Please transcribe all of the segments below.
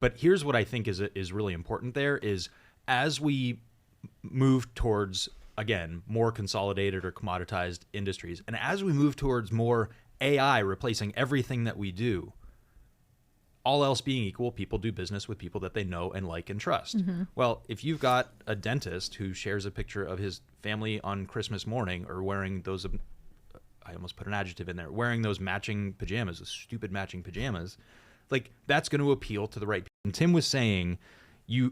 But here's what I think is really important there is as we move towards, again, more consolidated or commoditized industries, and as we move towards more AI replacing everything that we do, all else being equal, people do business with people that they know and like and trust. Mm-hmm. Well, if you've got a dentist who shares a picture of his family on Christmas morning or wearing those, I almost put an adjective in there, wearing those matching pajamas, those stupid matching pajamas, like that's going to appeal to the right people. And Tim was saying,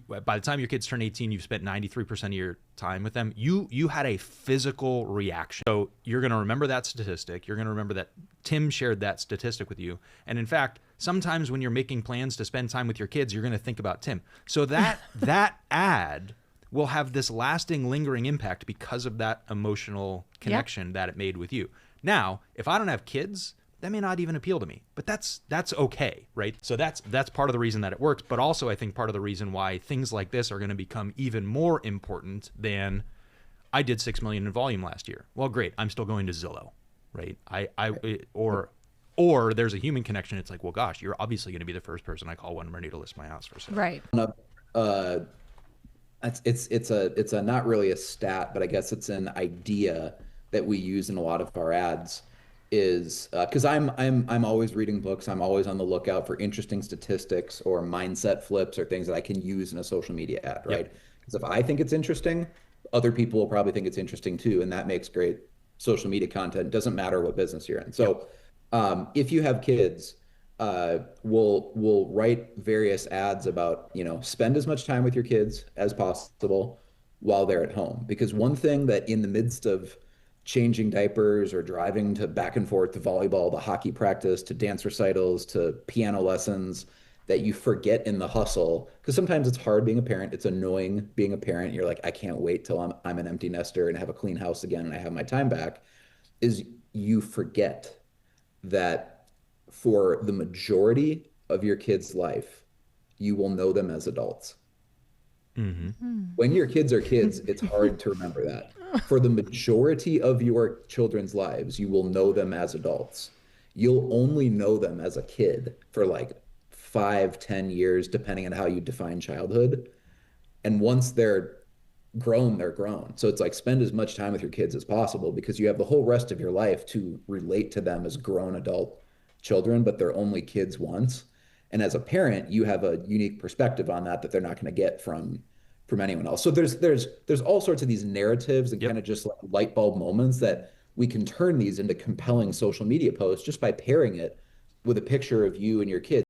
by the time your kids turn 18, you've spent 93% of your time with them. You had a physical reaction. So you're going to remember that statistic. You're going to remember that Tim shared that statistic with you. And in fact, sometimes when you're making plans to spend time with your kids, you're going to think about Tim. So that ad will have this lasting, lingering impact because of that emotional connection that it made with you. Now, if I don't have kids, that may not even appeal to me, but that's okay, right? So that's part of the reason that it works, but also I think part of the reason why things like this are going to become even more important than I did 6 million in volume last year. Well, great, I'm still going to Zillow, right? Or there's a human connection. It's like, well, gosh, you're obviously going to be the first person I call when I'm ready to list my house for sale. Right. It's a not really a stat, but I guess it's an idea that we use in a lot of our ads. Is because I'm always reading books. I'm always on the lookout for interesting statistics or mindset flips or things that I can use in a social media ad, right? Because if I think it's interesting, other people will probably think it's interesting too, and that makes great social media content. Doesn't matter what business you're in. So if you have kids, we'll write various ads about, spend as much time with your kids as possible while they're at home. Because one thing that in the midst of changing diapers or driving to back and forth to volleyball, to hockey practice, to dance recitals, to piano lessons, that you forget in the hustle. Because sometimes it's hard being a parent. It's annoying being a parent. You're like, I can't wait till I'm an empty nester and have a clean house again and I have my time back. Is you forget that for the majority of your kid's life, you will know them as adults. Mm-hmm. When your kids are kids, it's hard to remember that. For the majority of your children's lives, you will know them as adults. You'll only know them as a kid for like 5, 10 years, depending on how you define childhood. And once they're grown, they're grown. So it's like spend as much time with your kids as possible because you have the whole rest of your life to relate to them as grown adult children, but they're only kids once. And as a parent, you have a unique perspective on that they're not going to get from anyone else. So there's all sorts of these narratives and kind of just like light bulb moments that we can turn these into compelling social media posts just by pairing it with a picture of you and your kids.